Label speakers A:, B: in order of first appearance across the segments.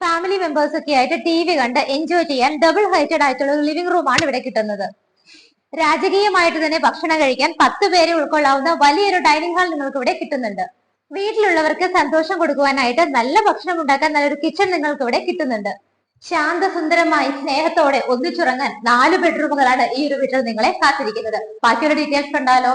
A: Family members ഒക്കെ ആയിട്ട് TV കണ്ട് എൻജോയ് ചെയ്യാൻ ഡബിൾ ഹൈറ്റഡ് ആയിട്ടുള്ള ഒരു ലിവിംഗ് റൂം ആണ് ഇവിടെ കിട്ടുന്നത്. രാജകീയമായിട്ട് തന്നെ ഭക്ഷണം കഴിക്കാൻ 10 പേരെ ഉൾക്കൊള്ളാവുന്ന വലിയൊരു ഡൈനിങ് ഹാൾ നിങ്ങൾക്ക് ഇവിടെ കിട്ടുന്നുണ്ട്. വീട്ടിലുള്ളവർക്ക് സന്തോഷം കൊടുക്കുവാനായിട്ട് നല്ല ഭക്ഷണം ഉണ്ടാക്കാൻ നല്ലൊരു കിച്ചൺ നിങ്ങൾക്ക് ഇവിടെ കിട്ടുന്നുണ്ട്. ശാന്തസുന്ദരമായി സ്നേഹത്തോടെ ഒന്നിച്ചുറങ്ങാൻ 4 ബെഡ്റൂമുകളാണ് ഈ ഒരു വീട്ടിൽ നിങ്ങളെ കാത്തിരിക്കുന്നത്. ബാക്കിയുള്ള ഡീറ്റെയിൽസ് കണ്ടാലോ?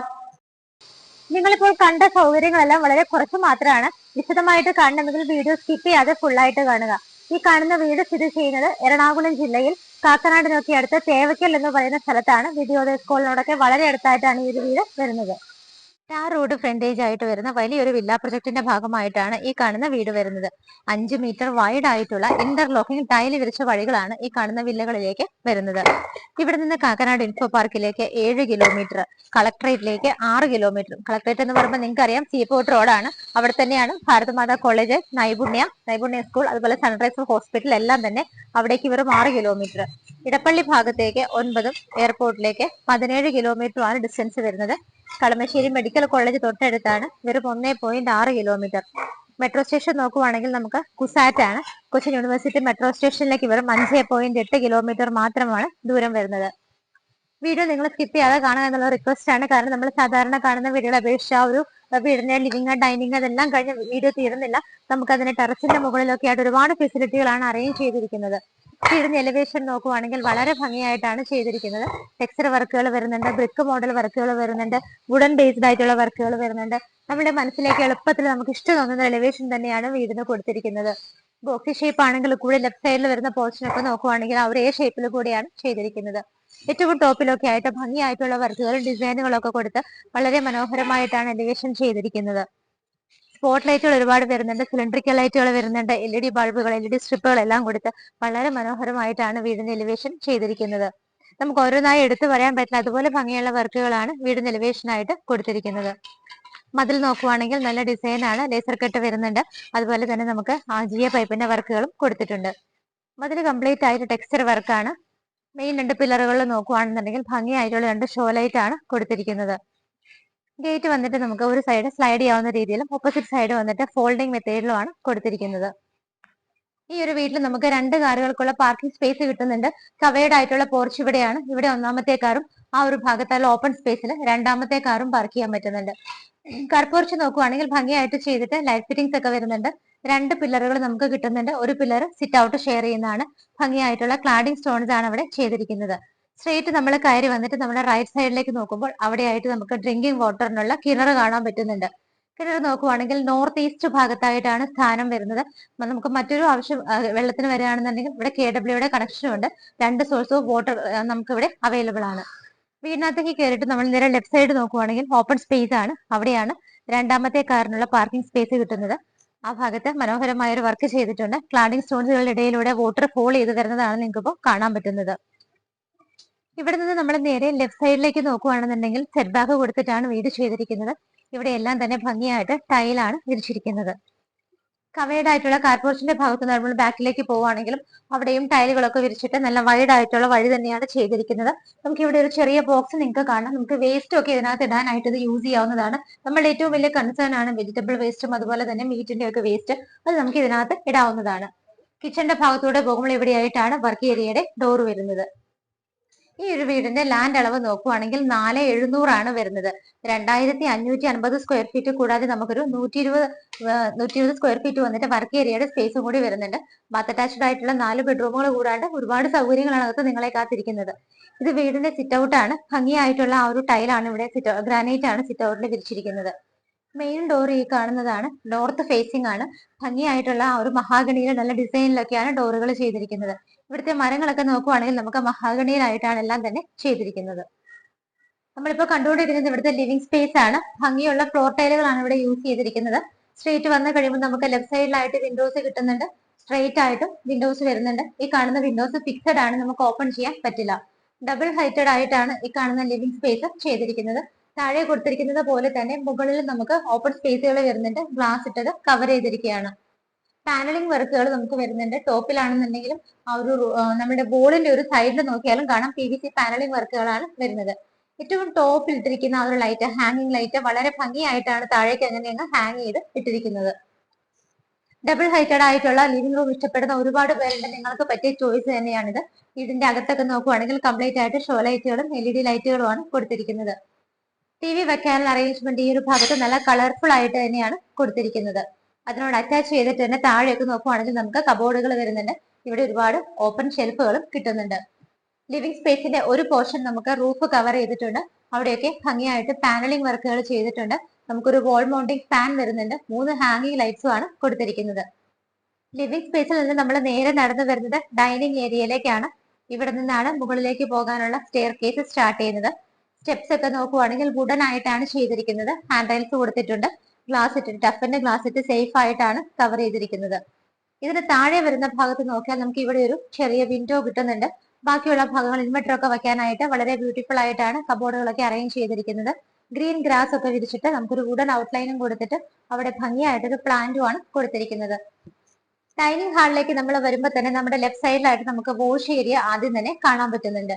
A: നിങ്ങളിപ്പോൾ കണ്ട സൗകര്യങ്ങളെല്ലാം വളരെ കുറച്ച് മാത്രമാണ്. വിശദമായിട്ട് കാണണമെങ്കിൽ വീഡിയോ സ്കിപ്പ് ചെയ്യാതെ ഫുള്ളായിട്ട് കാണുക. ഈ കാണുന്ന വീട് സ്ഥിതി ചെയ്യുന്നത് എറണാകുളം ജില്ലയിൽ കാക്കനാടിനൊക്കെ അടുത്ത് തേവയ്ക്കൽ എന്ന് പറയുന്ന സ്ഥലത്താണ്. വിദ്യോദയ സ്കൂളിനോടൊക്കെ വളരെ അടുത്തായിട്ടാണ് ഈ ഒരു വീട് വരുന്നത്. റോഡ് ഫ്രണ്ടേജ് ആയിട്ട് വരുന്ന വലിയൊരു വില്ല പ്രൊജക്ടിന്റെ ഭാഗമായിട്ടാണ് ഈ കാണുന്ന വീട് വരുന്നത്. 5 മീറ്റർ വൈഡ് ആയിട്ടുള്ള ഇന്റർലോക്കിംഗ് ടൈല് വിരിച്ച വഴികളാണ് ഈ കാണുന്ന വില്ലകളിലേക്ക് വരുന്നത്. ഇവിടെ നിന്ന് കാക്കനാട് ഇൻഫോ പാർക്കിലേക്ക് 7 കിലോമീറ്റർ, കളക്ടറേറ്റിലേക്ക് 6 കിലോമീറ്റർ. കളക്ടറേറ്റ് എന്ന് പറയുമ്പോൾ നിങ്ങൾക്ക് അറിയാം സീപോർട്ട് റോഡാണ്. അവിടെ തന്നെയാണ് ഭാരതമാതാ കോളേജ്, നൈപുണ്യ സ്കൂൾ, അതുപോലെ സൺറൈസ് ഹോസ്പിറ്റൽ എല്ലാം തന്നെ അവിടേക്ക് വെറും 6 കിലോമീറ്റർ. ഇടപ്പള്ളി ഭാഗത്തേക്ക് 9, എയർപോർട്ടിലേക്ക് 17 കിലോമീറ്ററുമാണ് ഡിസ്റ്റൻസ് വരുന്നത്. കളമശ്ശേരി മെഡിക്കൽ കോളേജ് തൊട്ടടുത്താണ്, വെറും 1.6 കിലോമീറ്റർ. മെട്രോ സ്റ്റേഷൻ നോക്കുവാണെങ്കിൽ നമുക്ക് കുസാറ്റ് ആണ്. കൊച്ചിൻ യൂണിവേഴ്സിറ്റി മെട്രോ സ്റ്റേഷനിലേക്ക് വെറും 5.8 കിലോമീറ്റർ മാത്രമാണ് ദൂരം വരുന്നത്. വീഡിയോ നിങ്ങൾ സ്കിപ്പ് ചെയ്യാതെ കാണുക എന്നുള്ള റിക്വസ്റ്റ് ആണ്. കാരണം നമ്മൾ സാധാരണ കാണുന്ന വീഡിയോകളെ അപേക്ഷിച്ച് ആ ഒരു വീടിന്റെ ലിവിംഗ്, ഡൈനിങ് അതെല്ലാം കഴിഞ്ഞ് വീഡിയോ തീരുന്നില്ല. നമുക്ക് അതിന്റെ ടെറസിന്റെ മുകളിലൊക്കെ ആയിട്ട് ഒരുപാട് ഫെസിലിറ്റികളാണ് അറേഞ്ച് ചെയ്തിരിക്കുന്നത്. വീടിന്റെ എലിവേഷൻ നോക്കുവാണെങ്കിൽ വളരെ ഭംഗിയായിട്ടാണ് ചെയ്തിരിക്കുന്നത്. ടെക്സ്ചർ വർക്കുകൾ വരുന്നുണ്ട്, ബ്രിക്ക് മോഡൽ വർക്കുകൾ വരുന്നുണ്ട്, വുഡൻ ബേസ്ഡ് ആയിട്ടുള്ള വർക്കുകൾ വരുന്നുണ്ട്. നമ്മുടെ മനസ്സിലേക്ക് എളുപ്പത്തിൽ നമുക്ക് ഇഷ്ടം തോന്നുന്ന എലിവേഷൻ തന്നെയാണ് വീടിന് കൊടുത്തിരിക്കുന്നത്. ബോക്സി ഷേപ്പ് ആണെങ്കിൽ കൂടെ ലെഫ്റ്റ് സൈഡിൽ വരുന്ന പോർഷൻ ഒക്കെ നോക്കുവാണെങ്കിൽ ആ ഒരു ഷേപ്പിൽ കൂടിയാണ് ചെയ്തിരിക്കുന്നത്. ഏറ്റവും ടോപ്പിലൊക്കെ ആയിട്ട് ഭംഗിയായിട്ടുള്ള വർക്കുകളും ഡിസൈനുകളൊക്കെ കൊടുത്ത് വളരെ മനോഹരമായിട്ടാണ് എലിവേഷൻ ചെയ്തിരിക്കുന്നത്. സ്പോട്ട് ലൈറ്റുകൾ ഒരുപാട് വരുന്നുണ്ട്, സിലിണ്ടറിക്കൽ ലൈറ്റുകൾ വരുന്നുണ്ട്, LED ബൾബുകൾ, LED സ്ട്രിപ്പുകൾ എല്ലാം കൊടുത്ത് വളരെ മനോഹരമായിട്ടാണ് വീടിന്റെ എലിവേഷൻ ചെയ്തിരിക്കുന്നത്. നമുക്ക് ഓരോന്നായി എടുത്തു പറയാൻ പറ്റില്ല, അതുപോലെ ഭംഗിയുള്ള വർക്കുകളാണ് വീടിന്റെ എലിവേഷനായിട്ട് കൊടുത്തിരിക്കുന്നത്. മതിൽ നോക്കുവാണെങ്കിൽ നല്ല ഡിസൈനാണ്, ലേസർ കട്ട് വരുന്നുണ്ട്. അതുപോലെ തന്നെ നമുക്ക് GA പൈപ്പിന്റെ വർക്കുകളും കൊടുത്തിട്ടുണ്ട്. മതിൽ കംപ്ലീറ്റ് ആയിട്ട് ടെക്സ്ചർ വർക്കാണ്. മെയിൻ 2 പില്ലറുകളിൽ നോക്കുവാണെന്നുണ്ടെങ്കിൽ ഭംഗിയായിട്ടുള്ള 2 ഷോ ലൈറ്റ് ആണ് കൊടുത്തിരിക്കുന്നത്. ഗേറ്റ് വന്നിട്ട് നമുക്ക് ഒരു സൈഡ് സ്ലൈഡ് ചെയ്യാവുന്ന രീതിയിലും ഓപ്പോസിറ്റ് സൈഡ് വന്നിട്ട് ഫോൾഡിംഗ് മെത്തേഡിലുമാണ് കൊടുത്തിരിക്കുന്നത്. ഈ ഒരു വീട്ടിൽ നമുക്ക് 2 കാറുകൾക്കുള്ള പാർക്കിംഗ് സ്പേസ് കിട്ടുന്നുണ്ട്. കവേർഡ് ആയിട്ടുള്ള പോർച്ച് ഇവിടെയാണ്. ഇവിടെ 1ാമത്തെ കാറും ആ ഒരു ഭാഗത്തുള്ള ഓപ്പൺ സ്പേസിൽ 2ാമത്തെ കാറും പാർക്ക് ചെയ്യാൻ പറ്റുന്നുണ്ട്. കാർ പോർച്ച് നോക്കുവാണെങ്കിൽ ഭംഗിയായിട്ട് ചെയ്തിട്ട് ലൈറ്റ് ഫിറ്റിംഗ്സ് ഒക്കെ വരുന്നുണ്ട്. 2 പില്ലറുകൾ നമുക്ക് കിട്ടുന്നുണ്ട്. ഒരു പില്ലർ സിറ്റ് ഔട്ട് ഷെയർ ചെയ്യുന്നതാണ്. ഭംഗിയായിട്ടുള്ള ക്ലാഡിംഗ് സ്റ്റോൺസ് ആണ് അവിടെ ചെയ്തിരിക്കുന്നത്. സ്ട്രേറ്റ് നമ്മൾ കയറി വന്നിട്ട് നമ്മുടെ റൈറ്റ് സൈഡിലേക്ക് നോക്കുമ്പോൾ അവിടെയായിട്ട് നമുക്ക് ഡ്രിങ്കിങ് വാട്ടറിനുള്ള കിണർ കാണാൻ പറ്റുന്നുണ്ട്. കിണർ നോക്കുവാണെങ്കിൽ നോർത്ത് ഈസ്റ്റ് ഭാഗത്തായിട്ടാണ് സ്ഥാനം വരുന്നത്. നമുക്ക് മറ്റൊരു ആവശ്യം വെള്ളത്തിന് വരികയാണെന്നുണ്ടെങ്കിൽ ഇവിടെ KWയുടെ കണക്ഷനും ഉണ്ട്. 2 സോഴ്സ് ഓഫ് വാട്ടർ നമുക്ക് ഇവിടെ അവൈലബിൾ ആണ്. വീടിനകത്തേക്ക് കയറിയിട്ട് നമ്മൾ നേരെ ലെഫ്റ്റ് സൈഡ് നോക്കുവാണെങ്കിൽ ഓപ്പൺ സ്പേസ് ആണ്. അവിടെയാണ് 2ാമത്തെ കാറിനുള്ള പാർക്കിംഗ് സ്പേസ് കിട്ടുന്നത്. ആ ഭാഗത്ത് മനോഹരമായ ഒരു വർക്ക് ചെയ്തിട്ടുണ്ട്. ക്ലാഡിംഗ് സ്റ്റോൺസുകളുടെ ഇടയിലൂടെ വാട്ടർ ഫോൾ ചെയ്ത് വരുന്നതാണ് നിങ്ങൾക്ക് ഇപ്പോൾ കാണാൻ പറ്റുന്നത്. ഇവിടെ നിന്ന് നമ്മൾ നേരെ ലെഫ്റ്റ് സൈഡിലേക്ക് നോക്കുകയാണെന്നുണ്ടെങ്കിൽ സെറ്റ് ബാക്ക് കൊടുത്തിട്ടാണ് വീട് ചെയ്തിരിക്കുന്നത്. ഇവിടെ എല്ലാം തന്നെ ഭംഗിയായിട്ട് ടൈലാണ് വിരിച്ചിരിക്കുന്നത്. കവേർഡ് ആയിട്ടുള്ള കാർപോർച്ചിന്റെ ഭാഗത്ത് നമ്മൾ ബാക്കിലേക്ക് പോവുകയാണെങ്കിലും അവിടെയും ടൈലുകളൊക്കെ വിരിച്ചിട്ട് നല്ല വൈഡ് ആയിട്ടുള്ള വഴി തന്നെയാണ് ചെയ്തിരിക്കുന്നത്. നമുക്ക് ഇവിടെ ഒരു ചെറിയ ബോക്സ് നിങ്ങൾക്ക് കാണാം. നമുക്ക് വേസ്റ്റ് ഒക്കെ ഇതിനകത്ത് ഇടാനായിട്ട് ഇത് യൂസ് ചെയ്യാവുന്നതാണ്. നമ്മുടെ ഏറ്റവും വലിയ കൺസേൺ ആണ് വെജിറ്റബിൾ വേസ്റ്റും അതുപോലെ തന്നെ മീറ്റിന്റെ ഒക്കെ വേസ്റ്റ്. അത് നമുക്ക് ഇതിനകത്ത് ഇടാവുന്നതാണ്. കിച്ചന്റെ ഭാഗത്തൂടെ പോകുമ്പോൾ ഇവിടെയായിട്ടാണ് വർക്ക് ഏരിയയുടെ ഡോർ വരുന്നത്. ഈ ഒരു വീടിന്റെ ലാൻഡ് അളവ് നോക്കുവാണെങ്കിൽ 4700 ആണ് വരുന്നത്. 2550 സ്ക്വയർ ഫീറ്റ് കൂടാതെ നമുക്കൊരു 120 സ്ക്വയർ ഫീറ്റ് വന്നിട്ട് വർക്ക് ഏരിയയുടെ സ്പേസും കൂടി വരുന്നുണ്ട്. ബാത്ത് അറ്റാച്ച്ഡ് ആയിട്ടുള്ള 4 ബെഡ്റൂമുകൾ കൂടാണ്ട് ഒരുപാട് സൗകര്യങ്ങളാണ് അകത്ത് നിങ്ങളെ കാത്തിരിക്കുന്നത്. ഇത് വീടിന്റെ സിറ്റ് ഔട്ട് ആണ്. ഭംഗിയായിട്ടുള്ള ആ ഒരു ടൈലാണ് ഇവിടെ ഗ്രാനൈറ്റ് ആണ് സിറ്റ് ഔട്ടിൽ വിരിച്ചിരിക്കുന്നത്. മെയിൻ ഡോർ ഈ കാണുന്നതാണ്. നോർത്ത് ഫേസിംഗ് ആണ്. ഭംഗിയായിട്ടുള്ള ആ ഒരു മഹാഗണിയിലെ നല്ല ഡിസൈനിലൊക്കെയാണ് ഡോറുകൾ ചെയ്തിരിക്കുന്നത്. ഇവിടുത്തെ മരങ്ങളൊക്കെ നോക്കുവാണെങ്കിൽ നമുക്ക് മഹാഗണിയിലായിട്ടാണ് എല്ലാം തന്നെ ചെയ്തിരിക്കുന്നത്. നമ്മളിപ്പോൾ കണ്ടുകൊണ്ടിരിക്കുന്നത് ഇവിടുത്തെ ലിവിംഗ് സ്പേസ് ആണ്. ഭംഗിയുള്ള ഫ്ലോർ ടൈലുകളാണ് ഇവിടെ യൂസ് ചെയ്തിരിക്കുന്നത്. സ്ട്രേറ്റ് വന്നു കഴിയുമ്പോൾ നമുക്ക് ലെഫ്റ്റ് സൈഡിലായിട്ട് വിൻഡോസ് കിട്ടുന്നുണ്ട്. സ്ട്രേറ്റ് ആയിട്ടും വിൻഡോസ് വരുന്നുണ്ട്. ഈ കാണുന്ന വിൻഡോസ് ഫിക്സഡ് ആണ്, നമുക്ക് ഓപ്പൺ ചെയ്യാൻ പറ്റില്ല. ഡബിൾ ഹൈറ്റഡ് ആയിട്ടാണ് ഈ കാണുന്ന ലിവിംഗ് സ്പേസ് ചെയ്തിരിക്കുന്നത്. താഴെ കൊടുത്തിരിക്കുന്നത് പോലെ തന്നെ മുകളിൽ നമുക്ക് ഓപ്പൺ സ്പേസുകൾ വരുന്നുണ്ട്. ഗ്ലാസ് ഇട്ടത് കവർ ചെയ്തിരിക്കുകയാണ്. പാനലിംഗ് വർക്കുകൾ നമുക്ക് വരുന്നുണ്ട്. ടോപ്പിലാണെന്നുണ്ടെങ്കിലും ആ ഒരു നമ്മുടെ ബോളിന്റെ ഒരു സൈഡിൽ നോക്കിയാലും കാണാം PVC പാനലിംഗ് വർക്കുകളാണ് വരുന്നത്. ഏറ്റവും ടോപ്പിൽ ഇട്ടിരിക്കുന്ന ആ ഒരു ലൈറ്റ്, ഹാങ്ങിങ് ലൈറ്റ് വളരെ ഭംഗിയായിട്ടാണ് താഴേക്ക് അങ്ങനെയങ്ങ് ഹാങ് ചെയ്ത് ഇട്ടിരിക്കുന്നത്. ഡബിൾ ഹൈറ്റഡ് ആയിട്ടുള്ള ലിവിംഗ് റൂം ഇഷ്ടപ്പെടുന്ന ഒരുപാട് പേരുണ്ട്. നിങ്ങൾക്ക് പറ്റിയ ചോയ്സ് തന്നെയാണിത്. ഇതിന്റെ അകത്തൊക്കെ നോക്കുവാണെങ്കിൽ കംപ്ലീറ്റ് ആയിട്ട് ഷോ ലൈറ്റുകളും LED ലൈറ്റുകളുമാണ് കൊടുത്തിരിക്കുന്നത്. TV വെക്കാനുള്ള അറേഞ്ച്മെന്റ് ഈ ഒരു ഭാഗത്ത് നല്ല കളർഫുൾ ആയിട്ട് തന്നെയാണ് കൊടുത്തിരിക്കുന്നത്. അതിനോട് അറ്റാച്ച് ചെയ്തിട്ട് തന്നെ താഴെയൊക്കെ നോക്കുവാണെങ്കിൽ നമുക്ക് കബോർഡുകൾ വരുന്നുണ്ട്. ഇവിടെ ഒരുപാട് ഓപ്പൺ ഷെൽഫുകളും കിട്ടുന്നുണ്ട്. ലിവിംഗ് സ്പേസിന്റെ ഒരു പോർഷൻ നമുക്ക് റൂഫ് കവർ ചെയ്തിട്ടുണ്ട്. അവിടെയൊക്കെ ഭംഗിയായിട്ട് പാനലിംഗ് വർക്കുകൾ ചെയ്തിട്ടുണ്ട്. നമുക്കൊരു വോൾ മൗണ്ടിംഗ് ഫാൻ വരുന്നുണ്ട്. 3 ഹാങ്ങിങ് ലൈറ്റ്സും ആണ് കൊടുത്തിരിക്കുന്നത്. ലിവിംഗ് സ്പേസിൽ നിന്ന് നമ്മൾ നേരെ നടന്നു വരുന്നത് ഡൈനിങ് ഏരിയയിലേക്കാണ്. ഇവിടെ നിന്നാണ് മുകളിലേക്ക് പോകാനുള്ള സ്റ്റെയർ കേസ് സ്റ്റാർട്ട് ചെയ്യുന്നത്. സ്റ്റെപ്സ് ഒക്കെ നോക്കുവാണെങ്കിൽ വുഡൻ ആയിട്ടാണ് ചെയ്തിരിക്കുന്നത്. ഹാൻഡ് റൈൽസ് കൊടുത്തിട്ടുണ്ട്. ഗ്ലാസ് ഇട്ടിട്ട് ടഫിന്റെ ഗ്ലാസ് ഇട്ട് സേഫ് ആയിട്ടാണ് കവർ ചെയ്തിരിക്കുന്നത്. ഇതിന് താഴെ വരുന്ന ഭാഗത്ത് നോക്കിയാൽ നമുക്ക് ഇവിടെ ഒരു ചെറിയ വിൻഡോ കിട്ടുന്നുണ്ട്. ബാക്കിയുള്ള ഭാഗങ്ങൾ ഇൻവെർട്ടർ ഒക്കെ വെക്കാനായിട്ട് വളരെ ബ്യൂട്ടിഫുൾ ആയിട്ടാണ് കബോർഡുകളൊക്കെ അറേഞ്ച് ചെയ്തിരിക്കുന്നത്. ഗ്രീൻ ഗ്രാസ് ഒക്കെ വിരിച്ചിട്ട് നമുക്കൊരു വുഡൻ ഔട്ട്ലൈനും കൊടുത്തിട്ട് അവിടെ ഭംഗിയായിട്ടൊരു പ്ലാന്റും ആണ് കൊടുത്തിരിക്കുന്നത്. ഡൈനിങ് ഹാളിലേക്ക് നമ്മൾ വരുമ്പോൾ തന്നെ നമ്മുടെ ലെഫ്റ്റ് സൈഡിലായിട്ട് നമുക്ക് വാഷ് ഏരിയ ആദ്യം തന്നെ കാണാൻ പറ്റുന്നുണ്ട്.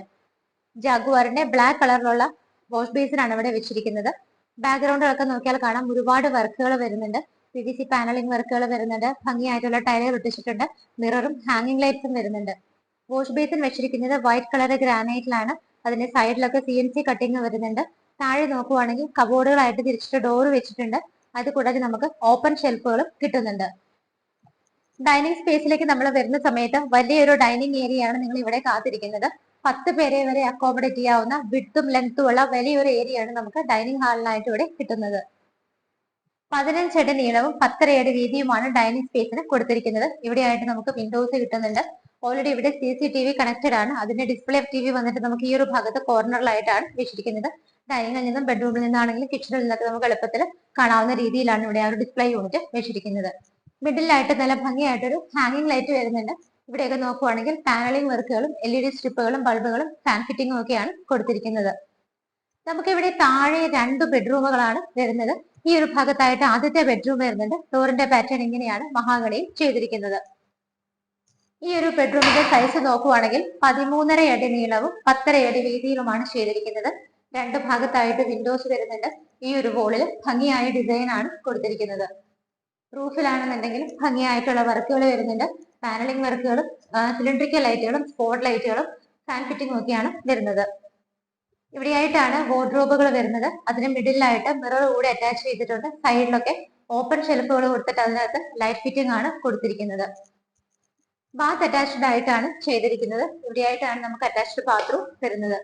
A: ജാഗ്വാറിന്റെ ബ്ലാക്ക് കളറിലുള്ള വാഷ് ബേസിനാണ് ഇവിടെ വെച്ചിരിക്കുന്നത്. ബാക്ക്ഗ്രൗണ്ടുകളൊക്കെ നോക്കിയാൽ കാണാം ഒരുപാട് വർക്കുകൾ വരുന്നുണ്ട്. PVC പാനലിംഗ് വർക്കുകൾ വരുന്നുണ്ട്. ഭംഗിയായിട്ടുള്ള ടൈലുകൾ ഒട്ടിച്ചിട്ടുണ്ട്. മിററും ഹാങ്ങിങ് ലൈറ്റ്സും വരുന്നുണ്ട്. വാഷ് ബേസിൻ വെച്ചിരിക്കുന്നത് വൈറ്റ് കളർ ഗ്രാനൈറ്റിലാണ്. അതിന്റെ സൈഡിലൊക്കെ CNC കട്ടിങ് വരുന്നുണ്ട്. താഴെ നോക്കുവാണെങ്കിൽ കബോർഡുകളായിട്ട് തിരിച്ചിട്ട് ഡോർ വെച്ചിട്ടുണ്ട്. അത് കൂടാതെ നമുക്ക് ഓപ്പൺ ഷെൽഫുകളും കിട്ടുന്നുണ്ട്. ഡൈനിങ് സ്പേസിലേക്ക് നമ്മൾ വരുന്ന സമയത്ത് വലിയൊരു ഡൈനിങ് ഏരിയ ആണ് നിങ്ങൾ ഇവിടെ കാത്തിരിക്കുന്നത്. 10 പേരെ വരെ അക്കോമഡേറ്റ് ചെയ്യാവുന്ന വിഡ്ത്തും ലെങ്ത്തും ഉള്ള വലിയൊരു ഏരിയ ആണ് നമുക്ക് ഡൈനിങ് ഹാളിനായിട്ട് ഇവിടെ കിട്ടുന്നത്. 15 അടി നീളവും 10.5 അടി വീതിയുമാണ് ഡൈനിങ് സ്പേസിന് കൊടുത്തിരിക്കുന്നത്. ഇവിടെയായിട്ട് നമുക്ക് വിൻഡോസ് കിട്ടുന്നുണ്ട്. ഓൾറെഡി ഇവിടെ CCTV കണക്റ്റഡ് ആണ്. അതിന്റെ ഡിസ്പ്ലേ TV വന്നിട്ട് നമുക്ക് ഈ ഒരു ഭാഗത്ത് കോർണറിലായിട്ടാണ് വെച്ചിരിക്കുന്നത്. ഡൈനിങ്ങിൽ നിന്നും ബെഡ്റൂമിൽ നിന്നാണെങ്കിലും കിച്ചണിൽ നിന്നൊക്കെ നമുക്ക് എളുപ്പത്തിൽ കാണാവുന്ന രീതിയിലാണ് ഇവിടെ ആ ഒരു ഡിസ്പ്ലേ യൂണിറ്റ് വെച്ചിരിക്കുന്നത്. മിഡിലായിട്ട് നല്ല ഭംഗിയായിട്ടൊരു ഹാങ്ങിങ് ലൈറ്റ് വരുന്നുണ്ട്. ഇവിടെയൊക്കെ നോക്കുവാണെങ്കിൽ പാനലിംഗ് വർക്കുകളും LED സ്ട്രിപ്പുകളും ബൾബുകളും ഫാൻ ഫിറ്റിംഗും ഒക്കെയാണ് കൊടുത്തിരിക്കുന്നത്. നമുക്ക് ഇവിടെ താഴെ 2 ബെഡ്റൂമുകളാണ് വരുന്നത്. ഈ ഒരു ഭാഗത്തായിട്ട് ആദ്യത്തെ ബെഡ്റൂം വരുന്നുണ്ട്. ഡോറിന്റെ പാറ്റേൺ ഇങ്ങനെയാണ് മഹാഗണിയിൽ ചെയ്തിരിക്കുന്നത്. ഈ ഒരു ബെഡ്റൂമിന്റെ സൈസ് നോക്കുവാണെങ്കിൽ 13.5 അടി നീളവും 10.5 അടി വീതിയിലുമാണ് ചെയ്തിരിക്കുന്നത്. 2 ഭാഗത്തായിട്ട് വിൻഡോസ് വരുന്നുണ്ട്. ഈ ഒരു വോളിൽ ഭംഗിയായ ഡിസൈൻ ആണ് കൊടുത്തിരിക്കുന്നത്. റൂഫിലാണെന്നുണ്ടെങ്കിലും ഭംഗിയായിട്ടുള്ള വർക്കുകൾ വരുന്നുണ്ട്. പാനലിംഗ് വർക്കുകളും സിലിണ്ടറിക്കൽ ലൈറ്റുകളും സ്പോട്ട് ലൈറ്റുകളും ഫാൻ ഫിറ്റിംഗും ഒക്കെയാണ് വരുന്നത്. ഇവിടെയായിട്ടാണ് വാർഡ്രോബുകൾ വരുന്നത്. അതിന് മിഡിലായിട്ട് മിറർ കൂടി അറ്റാച്ച് ചെയ്തിട്ടുണ്ട്. സൈഡിലൊക്കെ ഓപ്പൺ ഷെൽഫുകൾ കൊടുത്തിട്ട് അതിനകത്ത് ലൈറ്റ് ഫിറ്റിംഗ് ആണ് കൊടുത്തിരിക്കുന്നത്. ബാത്ത് അറ്റാച്ച്ഡ് ആയിട്ടാണ് ചെയ്തിരിക്കുന്നത്. ഇവിടെയായിട്ടാണ് നമുക്ക് അറ്റാച്ച്ഡ് ബാത്റൂം വരുന്നത്.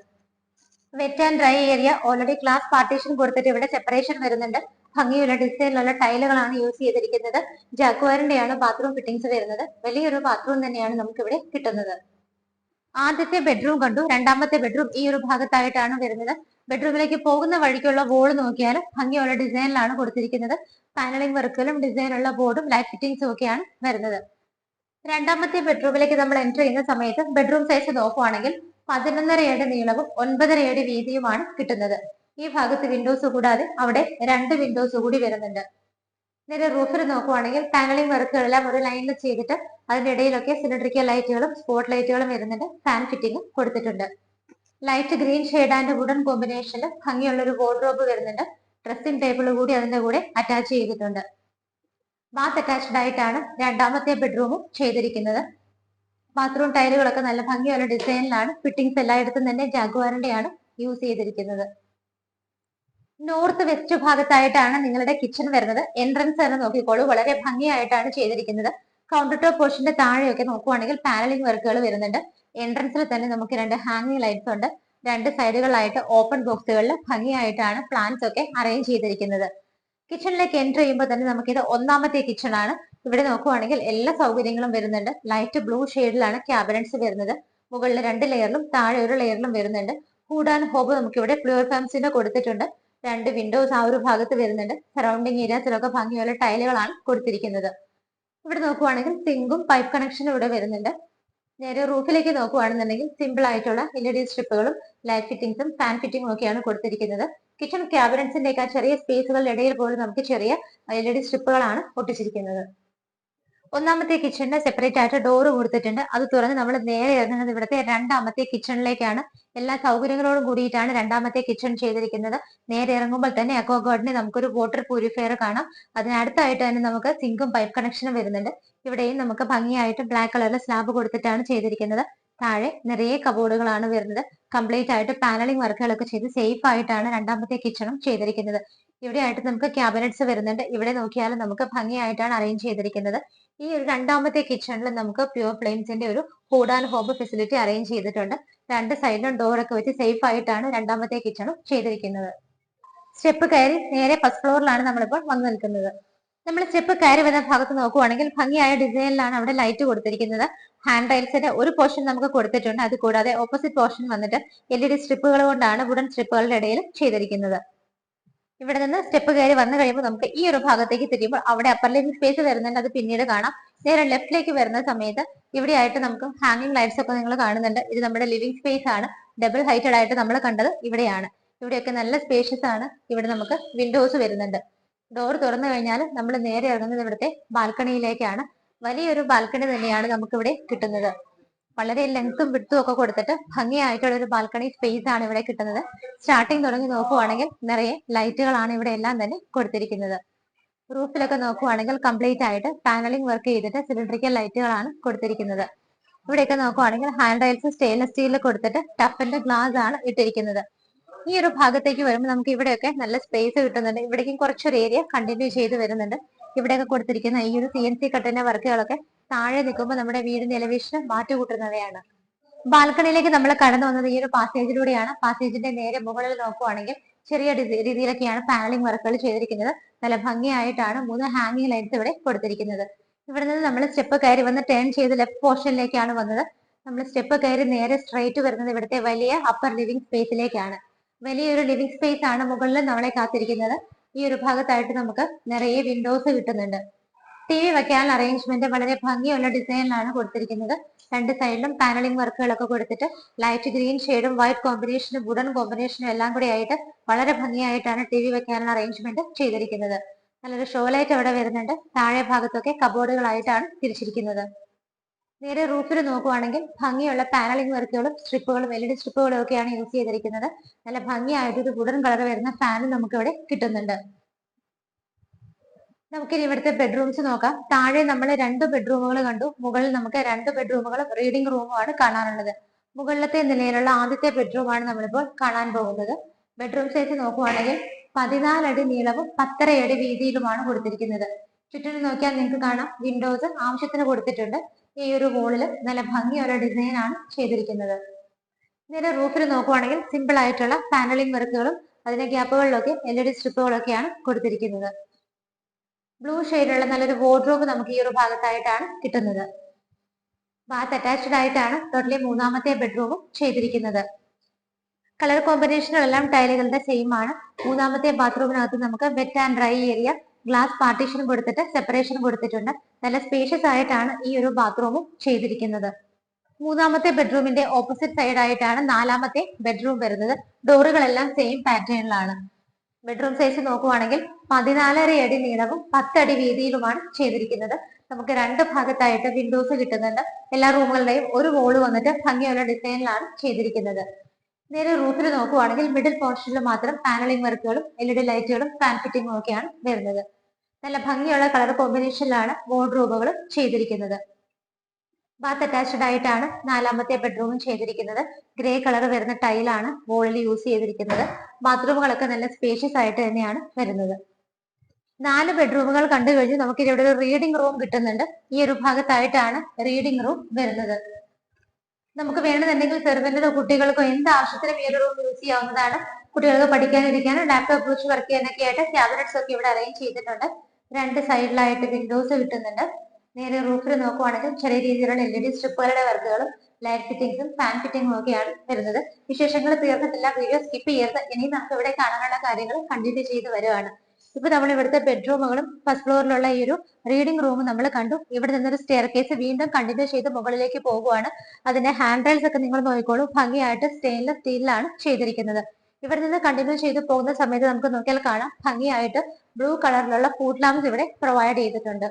A: Wet and dry area already glass partition കൊടുത്തിട്ട് ഇവിടെ സെപ്പറേഷൻ വരുന്നുണ്ട്. ഭംഗിയുള്ള ഡിസൈനിലുള്ള ടൈലുകളാണ് യൂസ് ചെയ്തിരിക്കുന്നത്. ജാഗ്വാറിന്റെയാണ് ബാത്റൂം ഫിറ്റിംഗ്സ് വരുന്നത്. വലിയൊരു ബാത്റൂം തന്നെയാണ് നമുക്ക് ഇവിടെ കിട്ടുന്നത്. ആദ്യത്തെ ബെഡ്റൂം കണ്ടു. രണ്ടാമത്തെ ബെഡ്റൂം ഈ ഒരു ഭാഗത്തായിട്ടാണ് വരുന്നത്. ബെഡ്റൂമിലേക്ക് പോകുന്ന വഴിക്കുള്ള വോൾ നോക്കിയാൽ ഭംഗിയുള്ള ഡിസൈനിലാണ് കൊടുത്തിരിക്കുന്നത്. പാനലിംഗ് വർക്കുകളും ഡിസൈനുള്ള ബോർഡും ലൈറ്റ് ഫിറ്റിംഗ്സും ഒക്കെയാണ് വരുന്നത്. രണ്ടാമത്തെ ബെഡ്റൂമിലേക്ക് നമ്മൾ എൻ്റർ ചെയ്യുന്ന സമയത്ത് ബെഡ്റൂം സൈസ് നോക്കുവാണെങ്കിൽ 11.5 അടി നീളവും 9.5 അടി വീതിയുമാണ് കിട്ടുന്നത്. ഈ ഭാഗത്ത് വിൻഡോസ് കൂടാതെ അവിടെ 2 വിൻഡോസ് കൂടി വരുന്നുണ്ട്. നേരെ റൂഫിൽ നോക്കുവാണെങ്കിൽ പാനലിംഗ് വർക്കുകളെല്ലാം ഒരു ലൈനിൽ ചെയ്തിട്ട് അതിന്റെ ഇടയിലൊക്കെ സിലിണ്ടറിക്കൽ ലൈറ്റുകളും സ്പോട്ട് ലൈറ്റുകളും വരുന്നുണ്ട്. ഫാൻ ഫിറ്റിംഗും കൊടുത്തിട്ടുണ്ട്. Light green shade and wooden കോമ്പിനേഷനിൽ ഭംഗിയുള്ള ഒരു വാർഡ്രോബ് വരുന്നുണ്ട്. ഡ്രസ്സിംഗ് ടേബിൾ കൂടി അതിന്റെ കൂടെ അറ്റാച്ച് ചെയ്തിട്ടുണ്ട്. ബാത്ത് അറ്റാച്ച്ഡ് ആയിട്ടാണ് രണ്ടാമത്തെ ബെഡ്റൂമും ചെയ്തിരിക്കുന്നത്. ബാത്റൂം ടൈലുകളൊക്കെ നല്ല ഭംഗിയുള്ള ഡിസൈനിലാണ്. ഫിറ്റിംഗ്സ് എല്ലായിടത്തും തന്നെ ജാഗ്വാറിന്റെയാണ് യൂസ് ചെയ്തിരിക്കുന്നത്. നോർത്ത് വെസ്റ്റ് ഭാഗത്തായിട്ടാണ് നിങ്ങളുടെ കിച്ചൺ വരുന്നത്. എൻട്രൻസ് തന്നെ നോക്കിക്കോളൂ, വളരെ ഭംഗിയായിട്ടാണ് ചെയ്തിരിക്കുന്നത്. കൗണ്ടർ ടോപ്പ് പോർഷന്റെ താഴെയൊക്കെ നോക്കുവാണെങ്കിൽ പാനലിംഗ് വർക്കുകൾ വരുന്നുണ്ട്. എൻട്രൻസിൽ തന്നെ നമുക്ക് 2 ഹാങ്ങിങ് ലൈറ്റ്സ് ഉണ്ട്. 2 സൈഡുകളായിട്ട് ഓപ്പൺ ബോക്സുകളിൽ ഭംഗിയായിട്ടാണ് പ്ലാന്റ്സ് ഒക്കെ അറേഞ്ച് ചെയ്തിരിക്കുന്നത്. കിച്ചണിലേക്ക് എൻ്റർ ചെയ്യുമ്പോൾ തന്നെ നമുക്കിത് ഒന്നാമത്തെ കിച്ചൺ ആണ്. ഇവിടെ നോക്കുവാണെങ്കിൽ എല്ലാ സൗകര്യങ്ങളും വരുന്നുണ്ട്. ലൈറ്റ് ബ്ലൂ ഷെയ്ഡിലാണ് ക്യാബിനറ്റ്സ് വരുന്നത്. മുകളിൽ 2 ലെയറിലും താഴെ 1 ലെയറിലും വരുന്നുണ്ട്. ഹൂഡ് ആൻഡ് ഹോബ് നമുക്കിവിടെ ഫ്ലൂർ ഫാംസിന് കൊടുത്തിട്ടുണ്ട്. 2 വിൻഡോസ് ആ ഒരു ഭാഗത്ത് വരുന്നുണ്ട്. സറൗണ്ടിങ് ഏരിയാസിലൊക്കെ ഭംഗിയുള്ള ടൈലുകളാണ് കൊടുത്തിരിക്കുന്നത്. ഇവിടെ നോക്കുവാണെങ്കിൽ സിങ്കും പൈപ്പ് കണക്ഷനും ഇവിടെ വരുന്നുണ്ട്. നേരെ റൂഫിലേക്ക് നോക്കുവാണെന്നുണ്ടെങ്കിൽ സിമ്പിൾ ആയിട്ടുള്ള LED സ്ട്രിപ്പുകളും ലൈറ്റ് ഫിറ്റിംഗ്സും ഫാൻ ഫിറ്റിംഗും ഒക്കെയാണ് കൊടുത്തിരിക്കുന്നത്. കിച്ചൺ ക്യാബിനറ്റ്സിന്റെ ഒക്കെ ചെറിയ സ്പേസുകളുടെ ഇടയിൽ പോലും നമുക്ക് ചെറിയ LED സ്ട്രിപ്പുകളാണ് ഒട്ടിച്ചിരിക്കുന്നത്. ഒന്നാമത്തെ കിച്ചണിന് സെപ്പറേറ്റ് ആയിട്ട് ഡോറ് കൊടുത്തിട്ടുണ്ട്. അത് തുറന്ന് നമ്മൾ നേരെ ഇറങ്ങുന്നത് ഇവിടുത്തെ രണ്ടാമത്തെ കിച്ചണിലേക്കാണ്. എല്ലാ സൗകര്യങ്ങളോടും കൂടിയിട്ടാണ് രണ്ടാമത്തെ കിച്ചൺ ചെയ്തിരിക്കുന്നത്. നേരെ ഇറങ്ങുമ്പോൾ തന്നെ അക്വാഗാർഡിന് നമുക്കൊരു വാട്ടർ പ്യൂരിഫയർ കാണാം. അതിനടുത്തായിട്ട് തന്നെ നമുക്ക് സിങ്കും പൈപ്പ് കണക്ഷനും വരുന്നുണ്ട്. ഇവിടെയും നമുക്ക് ഭംഗിയായിട്ട് ബ്ലാക്ക് കളറിൽ സ്ലാബ് കൊടുത്തിട്ടാണ് ചെയ്തിരിക്കുന്നത്. താഴെ നിറയെ കബോർഡുകളാണ് വരുന്നത്. കംപ്ലീറ്റ് ആയിട്ട് പാനലിംഗ് വർക്കുകളൊക്കെ ചെയ്ത് സേഫ് ആയിട്ടാണ് രണ്ടാമത്തെ കിച്ചണും ചെയ്തിരിക്കുന്നത്. ഇവിടെ ആയിട്ട് നമുക്ക് ക്യാബിനറ്റ്സ് വരുന്നുണ്ട്. ഇവിടെ നോക്കിയാൽ നമുക്ക് ഭംഗിയായിട്ടാണ് അറേഞ്ച് ചെയ്തിരിക്കുന്നത്. ഈ ഒരു രണ്ടാമത്തെ കിച്ചണിൽ നമുക്ക് പ്യൂർ ഫ്ലെയിംസിന്റെ ഒരു hood and hob facility arrange ചെയ്തിട്ടുണ്ട്. രണ്ട് സൈഡിലും ഡോറൊക്കെ വെച്ച് സേഫ് ആയിട്ടാണ് രണ്ടാമത്തെ കിച്ചണും ചെയ്തിരിക്കുന്നത്. സ്റ്റെപ്പ് കയറി നേരെ ഫസ്റ്റ് ഫ്ലോറിലാണ് നമ്മളിപ്പോൾ വന്നു നിൽക്കുന്നത്. നമ്മൾ സ്റ്റെപ്പ് കയറി വരുന്ന ഭാഗത്ത് നോക്കുവാണെങ്കിൽ ഭംഗിയായ ഡിസൈനിലാണ് അവിടെ ലൈറ്റ് കൊടുത്തിരിക്കുന്നത്. ഹാൻഡ് റൈൽസിന്റെ ഒരു പോർഷൻ നമുക്ക് കൊടുത്തിട്ടുണ്ട്. അത് കൂടാതെ ഓപ്പോസിറ്റ് പോർഷൻ വന്നിട്ട് LED സ്ട്രിപ്പുകൾ കൊണ്ടാണ് വുഡൻ സ്ട്രിപ്പുകളുടെ ഇടയിൽ ചെയ്തിരിക്കുന്നത്. ഇവിടെ നിന്ന് സ്റ്റെപ്പ് കയറി വന്നു കഴിയുമ്പോൾ നമുക്ക് ഈ ഒരു ഭാഗത്തേക്ക് തിരിയുമ്പോൾ അവിടെ അപ്പർ ലിവിംഗ് സ്പേസ് വരുന്നുണ്ട്. അത് പിന്നീട് കാണാം. നേരെ ലെഫ്റ്റിലേക്ക് വരുന്ന സമയത്ത് ഇവിടെ ആയിട്ട് നമുക്ക് ഹാങ്ങിങ് ലൈറ്റ്സ് ഒക്കെ നിങ്ങൾ കാണുന്നുണ്ട്. ഇത് നമ്മുടെ ലിവിംഗ് സ്പേസ് ആണ്. ഡബിൾ ഹൈറ്റഡ് ആയിട്ട് നമ്മൾ കണ്ടത് ഇവിടെയാണ്. ഇവിടെയൊക്കെ നല്ല സ്പേഷ്യസ് ആണ്. ഇവിടെ നമുക്ക് വിൻഡോസ് വരുന്നുണ്ട്. ഡോർ തുറന്നു കഴിഞ്ഞാൽ നമ്മൾ നേരെ ഇറങ്ങുന്നത് ഇവിടുത്തെ ബാൽക്കണിയിലേക്കാണ്. വലിയൊരു ബാൽക്കണി തന്നെയാണ് നമുക്ക് ഇവിടെ കിട്ടുന്നത്. വളരെ ലെങ്ത്തും വിഡ്ത്തും ഒക്കെ കൊടുത്തിട്ട് ഭംഗിയായിട്ടുള്ള ഒരു ബാൽക്കണി സ്പേസ് ആണ് ഇവിടെ കിട്ടുന്നത്. സ്റ്റാർട്ടിങ് തുടങ്ങി നോക്കുവാണെങ്കിൽ നിറയെ ലൈറ്റുകളാണ് ഇവിടെ എല്ലാം തന്നെ കൊടുത്തിരിക്കുന്നത്. റൂഫിലൊക്കെ നോക്കുവാണെങ്കിൽ കംപ്ലീറ്റ് ആയിട്ട് പാനലിംഗ് വർക്ക് ചെയ്തിട്ട് സിലിണ്ടറിക്കൽ ലൈറ്റുകളാണ് കൊടുത്തിരിക്കുന്നത്. ഇവിടെയൊക്കെ നോക്കുവാണെങ്കിൽ ഹാൻഡ് റൈൽസ് സ്റ്റെയിൻലെസ് സ്റ്റീലിൽ കൊടുത്തിട്ട് ടഫിന്റെ ഗ്ലാസ് ആണ് ഇട്ടിരിക്കുന്നത്. ഈ ഒരു ഭാഗത്തേക്ക് വരുമ്പോൾ നമുക്ക് ഇവിടെയൊക്കെ നല്ല സ്പേസ് കിട്ടുന്നുണ്ട്. ഇവിടേക്കും കുറച്ചൊരു ഏരിയ കണ്ടിന്യൂ ചെയ്ത് വരുന്നുണ്ട്. ഇവിടെയൊക്കെ കൊടുത്തിരിക്കുന്ന ഈ ഒരു CNC കട്ടിന്റെ വർക്കുകളൊക്കെ താഴെ നിൽക്കുമ്പോൾ നമ്മുടെ വീടിന്റെ എലവേഷന് മാറ്റുകൂട്ടുന്നവയാണ്. ബാൽക്കണിയിലേക്ക് നമ്മൾ കടന്നു വന്നത് ഈ ഒരു പാസേജിലൂടെയാണ്. പാസേജിന്റെ നേരെ മുകളിൽ നോക്കുവാണെങ്കിൽ ചെറിയ രീതിയിലൊക്കെയാണ് പാനലിംഗ് വർക്കുകൾ ചെയ്തിരിക്കുന്നത്. നല്ല ഭംഗിയായിട്ടാണ് 3 ഹാങ്ങിങ് ലൈറ്റ്സ് ഇവിടെ കൊടുത്തിരിക്കുന്നത്. ഇവിടെ നിന്ന് നമ്മൾ സ്റ്റെപ്പ് കയറി വന്ന് ടേൺ ചെയ്ത് ലെഫ്റ്റ് പോർഷനിലേക്കാണ് വന്നത്. നമ്മൾ സ്റ്റെപ്പ് കയറി നേരെ സ്ട്രൈറ്റ് വരുന്നത് ഇവിടുത്തെ വലിയ അപ്പർ ലിവിംഗ് സ്പേസിലേക്കാണ്. വലിയൊരു ലിവിംഗ് സ്പേസ് ആണ് മുകളിൽ നമ്മളെ കാത്തിരിക്കുന്നത്. ഈ ഒരു ഭാഗത്തായിട്ട് നമുക്ക് നിറയെ വിൻഡോസ് കിട്ടുന്നുണ്ട്. TV വെക്കാനുള്ള അറേഞ്ച്മെന്റ് വളരെ ഭംഗിയുള്ള ഡിസൈനിലാണ് കൊടുത്തിരിക്കുന്നത്. രണ്ട് സൈഡിലും പാനലിംഗ് വർക്കുകളൊക്കെ കൊടുത്തിട്ട് ലൈറ്റ് ഗ്രീൻ ഷെയ്ഡും വൈറ്റ് കോമ്പിനേഷനും വുഡൻ കോമ്പിനേഷനും എല്ലാം കൂടി ആയിട്ട് വളരെ ഭംഗിയായിട്ടാണ് TV വെക്കാനുള്ള അറേഞ്ച്മെന്റ് ചെയ്തിരിക്കുന്നത്. നല്ലൊരു ഷോ ലൈറ്റ് അവിടെ വരുന്നുണ്ട്. താഴെ ഭാഗത്തൊക്കെ കബോർഡുകളായിട്ടാണ് തിരിച്ചിരിക്കുന്നത്. നേരെ റൂഫിൽ നോക്കുവാണെങ്കിൽ ഭംഗിയുള്ള പാനലിംഗ് വർക്കുകളും സ്ട്രിപ്പുകളും LED സ്ട്രിപ്പുകളും ഒക്കെയാണ് യൂസ് ചെയ്തിരിക്കുന്നത്. നല്ല ഭംഗിയായിട്ട് ഒരു വുഡൻ കളർ വരുന്ന ഫാനും നമുക്ക് ഇവിടെ കിട്ടുന്നുണ്ട്. നമുക്കിനി ഇവിടുത്തെ ബെഡ്റൂംസ് നോക്കാം. താഴെ നമ്മൾ 2 ബെഡ്റൂമുകൾ കണ്ടു. മുകളിൽ നമുക്ക് 2 ബെഡ്റൂമുകളും റീഡിംഗ് റൂമുമാണ് കാണാനുള്ളത്. മുകളിലത്തെ നിലയിലുള്ള ആദ്യത്തെ ബെഡ്റൂമാണ് നമ്മളിപ്പോൾ കാണാൻ പോകുന്നത്. ബെഡ്റൂം സൈസ് നോക്കുവാണെങ്കിൽ 14 അടി നീളവും 10.5 അടി വീതിയിലുമാണ് കൊടുത്തിരിക്കുന്നത്. ചുറ്റിനും നോക്കിയാൽ നിങ്ങൾക്ക് കാണാം വിൻഡോസ് ആവശ്യത്തിന് കൊടുത്തിട്ടുണ്ട്. ഈ ഒരു വോളിൽ നല്ല ഭംഗിയുള്ള ഡിസൈൻ ആണ് ചെയ്തിരിക്കുന്നത്. നേരെ റൂഫിൽ നോക്കുവാണെങ്കിൽ സിമ്പിൾ ആയിട്ടുള്ള പാനലിംഗ് വർക്കുകളും അതിന്റെ ഗ്യാപ്പുകളിലൊക്കെ LED സ്ട്രിപ്പുകളൊക്കെയാണ് കൊടുത്തിരിക്കുന്നത്. ബ്ലൂ ഷെയ്ഡുള്ള നല്ലൊരു വാർഡ്രോബ് നമുക്ക് ഈ ഒരു ഭാഗത്തായിട്ടാണ് കിട്ടുന്നത്. ബാത്ത് അറ്റാച്ച്ഡ് ആയിട്ടാണ് ടോട്ടലി മൂന്നാമത്തെ ബെഡ്റൂമും ചെയ്തിരിക്കുന്നത്. കളർ കോമ്പിനേഷനുകളെല്ലാം ടൈലുകളുടെ സെയിം ആണ്. മൂന്നാമത്തെ ബാത്റൂമിനകത്ത് നമുക്ക് wet and dry area glass partition കൊടുത്തിട്ട് സെപ്പറേഷൻ കൊടുത്തിട്ടുണ്ട്. നല്ല സ്പേഷ്യസ് ആയിട്ടാണ് ഈ ഒരു ബാത്റൂമും ചെയ്തിരിക്കുന്നത്. മൂന്നാമത്തെ ബെഡ്റൂമിന്റെ ഓപ്പോസിറ്റ് സൈഡ് ആയിട്ടാണ് നാലാമത്തെ ബെഡ്റൂം വരുന്നത്. ഡോറുകളെല്ലാം സെയിം പാറ്റേണിലാണ്. ബെഡ്റൂം സൈസ് നോക്കുവാണെങ്കിൽ 14.5 അടി നീളവും 10 അടി വീതിയിലുമാണ് ചെയ്തിരിക്കുന്നത്. നമുക്ക് 2 ഭാഗത്തായിട്ട് വിൻഡോസ് കിട്ടുന്നുണ്ട്. എല്ലാ റൂമുകളുടെയും ഒരു വോള് വന്നിട്ട് ഭംഗിയുള്ള ഡിസൈനിലാണ് ചെയ്തിരിക്കുന്നത്. നേരെ റൂഫിൽ നോക്കുവാണെങ്കിൽ മിഡിൽ പോർഷനിൽ മാത്രം പാനലിംഗ് വർക്കുകളും LED ലൈറ്റുകളും ഫാൻ ഫിറ്റിംഗും ഒക്കെയാണ് വരുന്നത്. നല്ല ഭംഗിയുള്ള കളർ കോമ്പിനേഷനിലാണ് വാർഡ്രോബുകളും ചെയ്തിരിക്കുന്നത്. ബാത്ത് അറ്റാച്ച്ഡ് ആയിട്ടാണ് നാലാമത്തെ ബെഡ്റൂമും ചെയ്തിരിക്കുന്നത്. ഗ്രേ കളർ വരുന്ന ടൈലാണ് വോളിൽ യൂസ് ചെയ്തിരിക്കുന്നത്. ബാത്റൂമുകളൊക്കെ നല്ല സ്പേഷ്യസ് ആയിട്ട് തന്നെയാണ് വരുന്നത്. 4 ബെഡ്റൂമുകൾ കണ്ടു കഴിഞ്ഞ് നമുക്ക് ഇവിടെ ഒരു റീഡിംഗ് റൂം കിട്ടുന്നുണ്ട്. ഈ ഒരു ഭാഗത്തായിട്ടാണ് റീഡിംഗ് റൂം വരുന്നത്. നമുക്ക് വേണമെന്നുണ്ടെങ്കിൽ സെർവന്റിനോ കുട്ടികൾക്കോ എന്ത് ആവശ്യത്തിനും ഈ ഒരു റൂം യൂസ് ചെയ്യാവുന്നതാണ്. കുട്ടികൾക്ക് പഠിക്കാനിരിക്കാനും ലാപ്ടോപ്പ് വെച്ച് വർക്ക് ചെയ്യാനൊക്കെ ആയിട്ട് ക്യാബിനറ്റ്സ് ഒക്കെ ഇവിടെ അറേഞ്ച് ചെയ്തിട്ടുണ്ട്. 2 സൈഡിലായിട്ട് വിൻഡോസ് കിട്ടുന്നുണ്ട്. നേരെ റൂഫിൽ നോക്കുവാണെങ്കിൽ ചെറിയ രീതിയിലുള്ള LED സ്ട്രിപ്പുകളുടെ വർക്കുകളും ലൈറ്റ് ഫിറ്റിംഗ്സും ഫാൻ ഫിറ്റിംഗും ഒക്കെയാണ് വരുന്നത്. വിശേഷങ്ങൾ തീർന്നിട്ടില്ല. വീഡിയോ സ്കിപ്പ് ചെയ്യരുത്. ഇനി നമുക്ക് ഇവിടെ കാണാനുള്ള കാര്യങ്ങൾ കണ്ടിന്യൂ ചെയ്ത് വരുവാണ്. ഇപ്പൊ നമ്മൾ ഇവിടുത്തെ ബെഡ്റൂമുകളും ഫസ്റ്റ് ഫ്ലോറിലുള്ള ഈ ഒരു റീഡിംഗ് റൂമും നമ്മൾ കണ്ടു. ഇവിടെ നിന്നൊരു സ്റ്റെയർ കേസ് വീണ്ടും കണ്ടിന്യൂ ചെയ്ത് മുകളിലേക്ക് പോകുവാണ്. അതിന്റെ ഹാൻഡ് റൈൽസ് ഒക്കെ നിങ്ങൾ നോക്കിക്കോളൂ. ഭംഗിയായിട്ട് സ്റ്റെയിൻലെസ് സ്റ്റീലിലാണ് ചെയ്തിരിക്കുന്നത്. ഇവിടെ നിന്ന് കണ്ടിന്യൂ ചെയ്ത് പോകുന്ന സമയത്ത് നമുക്ക് നോക്കിയാൽ കാണാം ഭംഗിയായിട്ട് ബ്ലൂ കളറിലുള്ള ഫുഡ് ലാംപ്സ് ഇവിടെ പ്രൊവൈഡ് ചെയ്തിട്ടുണ്ട്.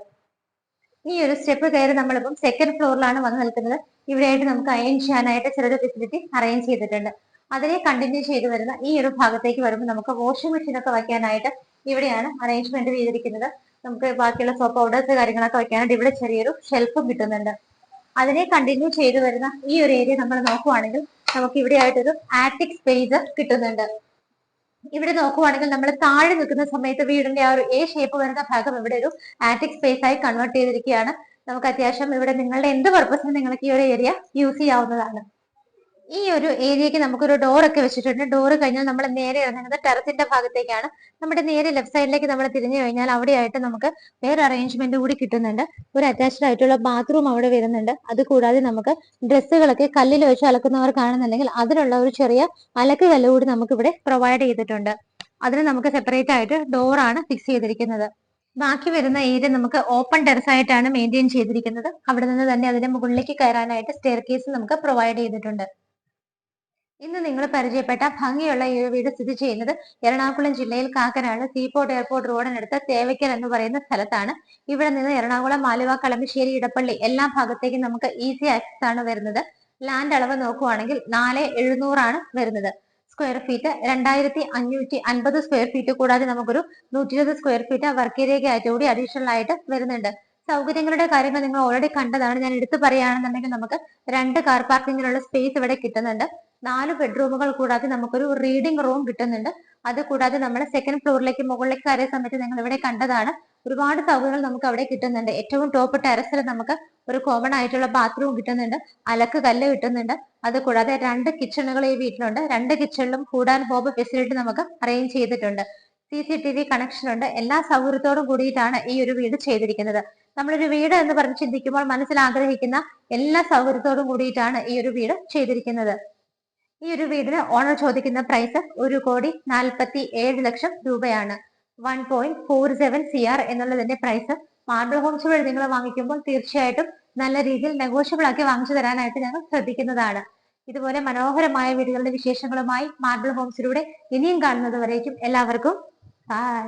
A: ഈ ഒരു സ്റ്റെപ്പ് കയറി നമ്മളിപ്പം സെക്കൻഡ് ഫ്ലോറിലാണ് വന്ന് നിൽക്കുന്നത്. ഇവിടെയായിട്ട് നമുക്ക് അയൺ ചെയ്യാനായിട്ട് ചെറിയൊരു ഫെസിലിറ്റി അറേഞ്ച് ചെയ്തിട്ടുണ്ട്. അതിനെ കണ്ടിന്യൂ ചെയ്ത് വരുന്ന ഈ ഒരു ഭാഗത്തേക്ക് വരുമ്പോൾ നമുക്ക് വാഷിംഗ് മെഷീൻ ഒക്കെ വയ്ക്കാനായിട്ട് ഇവിടെയാണ് അറേഞ്ച്മെന്റ് ചെയ്തിരിക്കുന്നത്. നമുക്ക് ബാക്കിയുള്ള സോപ്പ് പൗഡേഴ്സ് കാര്യങ്ങളൊക്കെ വയ്ക്കാനായിട്ട് ഇവിടെ ചെറിയൊരു ഷെൽഫും കിട്ടുന്നുണ്ട്. അതിനെ കണ്ടിന്യൂ ചെയ്ത് വരുന്ന ഈ ഒരു ഏരിയ നമ്മൾ നോക്കുവാണെങ്കിൽ നമുക്ക് ഇവിടെ ആയിട്ടൊരു ആറ്റിക് സ്പേസ് കിട്ടുന്നുണ്ട്. ഇവിടെ നോക്കുവാണെങ്കിൽ നമ്മൾ താഴെ നിൽക്കുന്ന സമയത്ത് വീടിന്റെ ആ ഒരു എ ഷേപ്പ് വരുന്ന ഭാഗം ഇവിടെ ഒരു ആറ്റിക് സ്പേസ് ആയി കൺവേർട്ട് ചെയ്തിരിക്കുകയാണ്. നമുക്ക് അത്യാവശ്യം ഇവിടെ നിങ്ങളുടെ എന്ത് പർപ്പസിന് നിങ്ങൾക്ക് ഈ ഒരു ഏരിയ യൂസ് ചെയ്യാവുന്നതാണ്. ഈ ഒരു ഏരിയക്ക് നമുക്കൊരു ഡോർ ഒക്കെ വെച്ചിട്ടുണ്ട്. ഡോർ കഴിഞ്ഞാൽ നമ്മൾ നേരെ ഇറങ്ങുന്നത് ടെറസിന്റെ ഭാഗത്തേക്കാണ്. നമ്മുടെ നേരെ ലെഫ്റ്റ് സൈഡിലേക്ക് നമ്മൾ തിരിഞ്ഞു കഴിഞ്ഞാൽ അവിടെയായിട്ട് നമുക്ക് വേറെ അറേഞ്ച്മെന്റ് കൂടി കിട്ടുന്നുണ്ട്. ഒരു അറ്റാച്ച്ഡ് ആയിട്ടുള്ള ബാത്റൂം അവിടെ വരുന്നുണ്ട്. അതുകൂടാതെ നമുക്ക് ഡ്രസ്സുകളൊക്കെ കല്ലിൽ വെച്ച് അലക്കുന്നവർക്കാണെന്നുണ്ടെങ്കിൽ അതിനുള്ള ഒരു ചെറിയ അലക്ക് കല്ല് കൂടി നമുക്ക് ഇവിടെ പ്രൊവൈഡ് ചെയ്തിട്ടുണ്ട്. അതിന് നമുക്ക് സെപ്പറേറ്റ് ആയിട്ട് ഡോറാണ് ഫിക്സ് ചെയ്തിരിക്കുന്നത്. ബാക്കി വരുന്ന ഏരിയ നമുക്ക് ഓപ്പൺ ടെറസ് ആയിട്ടാണ് മെയിൻറ്റെയിൻ ചെയ്തിരിക്കുന്നത്. അവിടെ നിന്ന് തന്നെ അതിന്റെ മുകളിലേക്ക് കയറാനായിട്ട് സ്റ്റെയർ കേസ് നമുക്ക് പ്രൊവൈഡ് ചെയ്തിട്ടുണ്ട്. ഇന്ന് നിങ്ങൾ പരിചയപ്പെട്ട ഭംഗിയുള്ള ഈ ഒരു വീട് സ്ഥിതി ചെയ്യുന്നത് എറണാകുളം ജില്ലയിൽ കാക്കനാട് സീപോർട്ട് എയർപോർട്ട് റോഡിനടുത്ത് തേവയ്ക്കൽ എന്ന് പറയുന്ന സ്ഥലത്താണ്. ഇവിടെ നിന്ന് എറണാകുളം, ആലുവ, കളമശ്ശേരി, ഇടപ്പള്ളി എല്ലാ ഭാഗത്തേക്കും നമുക്ക് ഈസി ആക്സസ് ആണ് വരുന്നത്. ലാൻഡ് അളവ് നോക്കുവാണെങ്കിൽ 4700 ആണ് വരുന്നത്. സ്ക്വയർ ഫീറ്റ് 2550 സ്ക്വയർ ഫീറ്റ് കൂടാതെ നമുക്കൊരു 120 സ്ക്വയർ ഫീറ്റ് വർക്ക് ഏരിയ ആയിട്ട് കൂടി അഡീഷണൽ ആയിട്ട് വരുന്നുണ്ട്. സൗകര്യങ്ങളുടെ കാര്യങ്ങൾ നിങ്ങൾ ഓൾറെഡി കണ്ടതാണ്. ഞാൻ എടുത്തു പറയുകയാണെന്നുണ്ടെങ്കിൽ നമുക്ക് 2 കാർ പാർക്കിങ്ങിനുള്ള സ്പേസ് ഇവിടെ കിട്ടുന്നുണ്ട്. 4 ബെഡ്റൂമുകൾ കൂടാതെ നമുക്കൊരു റീഡിംഗ് റൂം കിട്ടുന്നുണ്ട്. അത് കൂടാതെ നമ്മൾ സെക്കൻഡ് ഫ്ലോറിലേക്ക് മുകളിലേക്ക് കയറിയ സമയത്ത് നിങ്ങൾ ഇവിടെ കണ്ടതാണ്. ഒരുപാട് സൗകര്യങ്ങൾ നമുക്ക് അവിടെ കിട്ടുന്നുണ്ട്. ഏറ്റവും ടോപ്പ് ടെറസിൽ നമുക്ക് ഒരു കോമൺ ആയിട്ടുള്ള ബാത്റൂം കിട്ടുന്നുണ്ട്. അലക്ക് കല്ല് കിട്ടുന്നുണ്ട്. അത് കൂടാതെ 2 കിച്ചണുകൾ ഈ വീട്ടിലുണ്ട്. 2 കിച്ചണിലും ഫുഡ് ആൻഡ് ഹോബ് ഫെസിലിറ്റി നമുക്ക് അറേഞ്ച് ചെയ്തിട്ടുണ്ട്. CCTV കണക്ഷൻ ഉണ്ട്. എല്ലാ സൗകര്യത്തോടും കൂടിയിട്ടാണ് ഈ ഒരു വീട് ചെയ്തിരിക്കുന്നത്. നമ്മളൊരു വീട് എന്ന് പറഞ്ഞ് ചിന്തിക്കുമ്പോൾ മനസ്സിൽ ആഗ്രഹിക്കുന്ന എല്ലാ സൗകര്യത്തോടും കൂടിയിട്ടാണ് ഈ ഒരു വീട് ചെയ്തിരിക്കുന്നത്. ഈ ഒരു വീടിന് ഓണർ ചോദിക്കുന്ന പ്രൈസ് 1,47,00,000 രൂപയാണ്. 1.47 CR എന്നുള്ളതിന്റെ പ്രൈസ്. മാർബിൾ ഹോംസ് വഴി നിങ്ങൾ വാങ്ങിക്കുമ്പോൾ തീർച്ചയായിട്ടും നല്ല രീതിയിൽ നെഗോഷ്യബിൾ ആക്കി വാങ്ങിച്ചു തരാനായിട്ട് ഞങ്ങൾ ശ്രദ്ധിക്കുന്നതാണ്. ഇതുപോലെ മനോഹരമായ വീടുകളുടെ വിശേഷങ്ങളുമായി മാർബിൾ ഹോംസിലൂടെ ഇനിയും കാണുന്നത് വരേക്കും എല്ലാവർക്കും ബൈ.